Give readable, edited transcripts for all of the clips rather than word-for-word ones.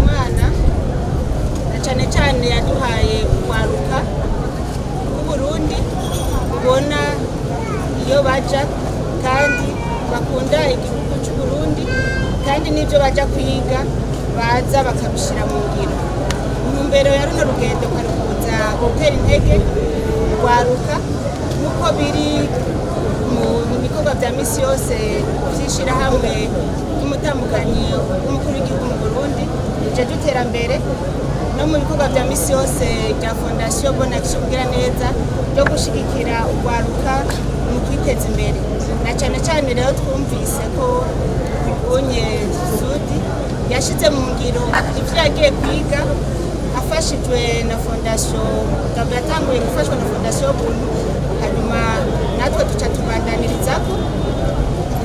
mwana na cyane cyane yaduhaye kwaruka Burundi ubona iyo baja kandi bakunda igihugu cy'u Burundi kandi n'ibyo baja kwiga baza bakabishira mu ngiro. Intumbero ya runo rugendo kuza gutera intege kwaruka nuko biri mu bikorwa bya misi yose byishira hamwe n'umutambukanyi w'umukuru w'igihugu mu Burundi ije duterambere no mu bikorwa bya misi yose bya Fondation Bonne Action kugira neza byo gushigikira urwaruka mu kwiteza imbere. Na cyane cyane rero twumvise ko Bonye Sudi yashize mu ngiro ivyo yagiye kwiga afashijwe na Fondation yatanguye gufashwa na Fondation Buntu, hanyuma natwe duca tubandanirizaho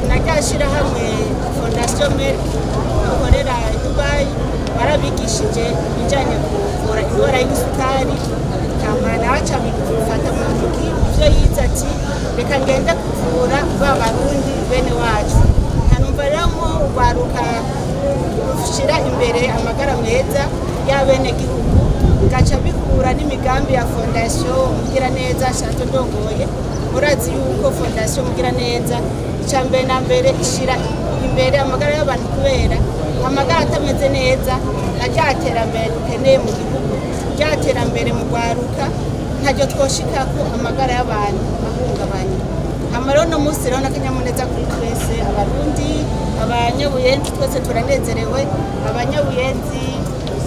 naryashira hamwe Fondation Merck dukorera i Dubai barabigishije ibijyanye kuvura indwara y'isukari kama naca bifata mu ntoki ivyo yize ati reka ngende kuvura ba barundi bene wacu. Hanumva rero mu urwaruka gushira imbere amagara meza y'abene gihugu gaca bikura n'imigambi ya Fondation Mugiraneza Shanto Ndongoye. Murazi yuko Fondation Mugiraneza icambere na mbere ishira imbere amagara y'abantu kubera amagara atameze neza ajyaterambere dukeneye mu gihugu ryaterambere mu rwaruka ntajyo twoshika ko amagara y'abantu ahungabanye. Amaro no musi rero n'akanyamuneza kuri twese abarundi abanyabuyenzi twese turanezerewe, abanyabuyenzi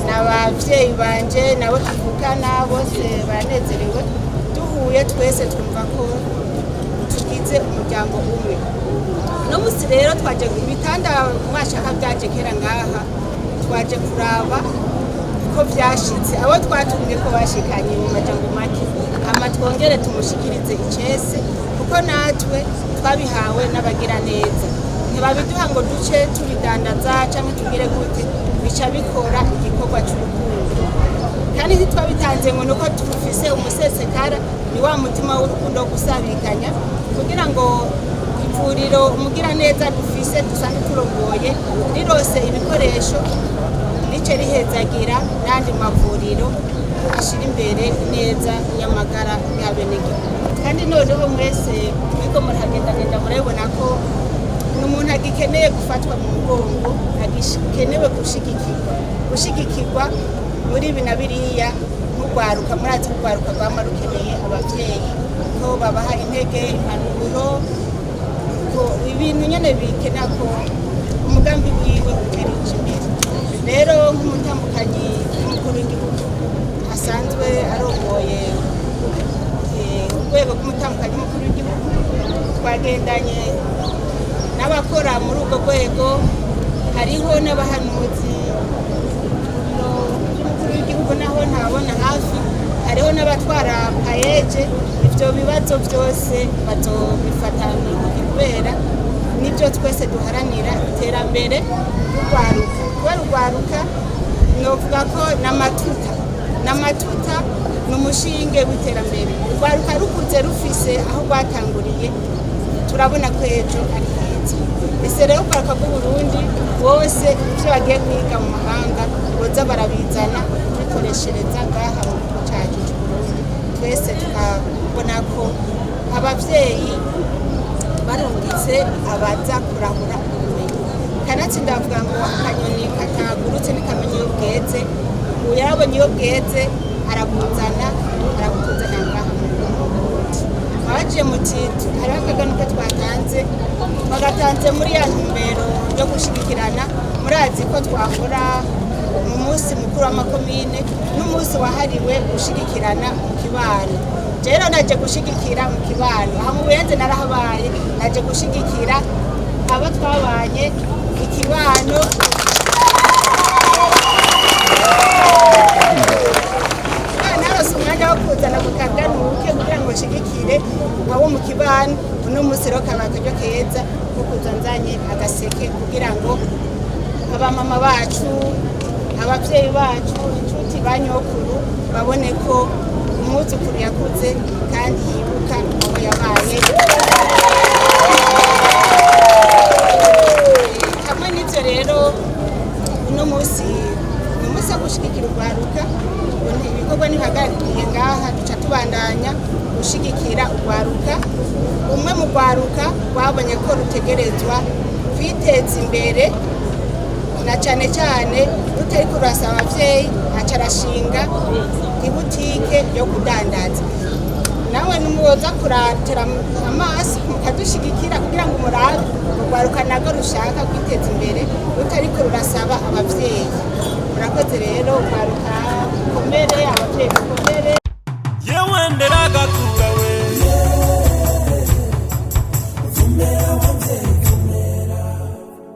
n'abavyeyi banje nabo tuvukana bose baranezerewe, duhuye twese twumva ko tugize umuryango umwe. No musi rero twaje ibitanda mwashaka byaje kera ngaha twaje kuraba ko vyashitse abo twatumye ko bashikanye mu majambo make ama twongere tumushikirize icese kuko natwe twabihawe n'abagira neza ntibabiduha ngo duce tubidandaza canke tugire gute bica bikora igikorwa cy'urukundo kandi ntitwabitanze ngo nuko tufise umusesekara ni wa mutima w'urukundo gusabikanya kugira ngo ivuriro umugira neza dufise dusanzwe turongoye rirose ibikoresho rice rihezagira n'andi mavuriro ashira imbere neza y'amagara y'abenegihugu. Kandi noneho mwese mwiko muragendagenda murabona ko n'umuntu agikeneye gufatwa mu mugongo agikenewe gushigikirwa muri ibi na biriya nk'urwaruka. Murazi urwaruka rwama rukeneye abavyeyi ko babaha intege impanuro ko ibintu nyene bikena ko umugambi wiwe uterije imbere. Rero nk'umutambukanyi w'umukuru w'igihugu asanzwe arongoye urwego rw'umutambukanyi w'umukuru w'igihugu twagendanye n'abakora muri urwo rwego, hariho n'abahanuzi by'umukuru w'igihugu naho ntabona hafi, hariho n'abatwara payeje. Ivyo bibazo byose bazobifatana kubera nibyo twese duharanira iterambere y'urwaruka. Kubera urwaruka novuga ko n'amatuta n'umushinge w'iterambere. Urwaruka rukuze rufise aho rwatanguriye turabona ko ejo ari heza. Ese rero urwaruka rw'Uburundi bose ivyo bagiye kwiga mu mahanga boza barabizana bikoreshereza ngaha mu gihugu cacu c'Uburundi. Twese tukabona ko abavyeyi barungitse abaza kurahura ubumenyi. Kanatsinda bavuga ngo akanyoni katagurutse ntikamenya iyo bweze. Ubu yarabonye iyo bweze arabuzana ngaha mu Burundi. Baje muti hariho akaganuka twagatanze muri ya ntumbero yo gushigikirana. Murazi ko twakora mu munsi mukuru w'amakomine n'umunsi wahariwe gushigikirana mu kibano. Rero naje gushigikira mu kibano aha mu Buyenzi narahabaye, naje gushigikira abo twabanye ikibano. Narose umwanya wo kuzana ku kaganuke kugira ngo nshigikire abo mu kibano. Uno munsi rero kaba akaryo keza ko kuzanzanye agaseke kugira ngo abamama bacu abavyeyi bacu inshuti banyokuru babone ko umwuzukuru yakuze kandi yibuka aho yabaye. Hamwe n'ivyo rero uno munsi gushigikira urwaruka. Ibikorwa ntibihagarikiye ngaha, duca tubandanya gushigikira urwaruka. Umwe mu rwaruka rwabonye ko rutegerezwa kwiteza imbere, na cyane cyane rutari kurasaba abavyeyi, aca arashinga ibutike yo kudandaza. Nawe numuza kuratira amaso mukadushigikira kugira ngo murabe urwaruka nago rushaka kwiteza imbere rutari kurasaba abavyeyi. Murakoze rero urwaruka komere, abavyeyi komere. Yewe nderaga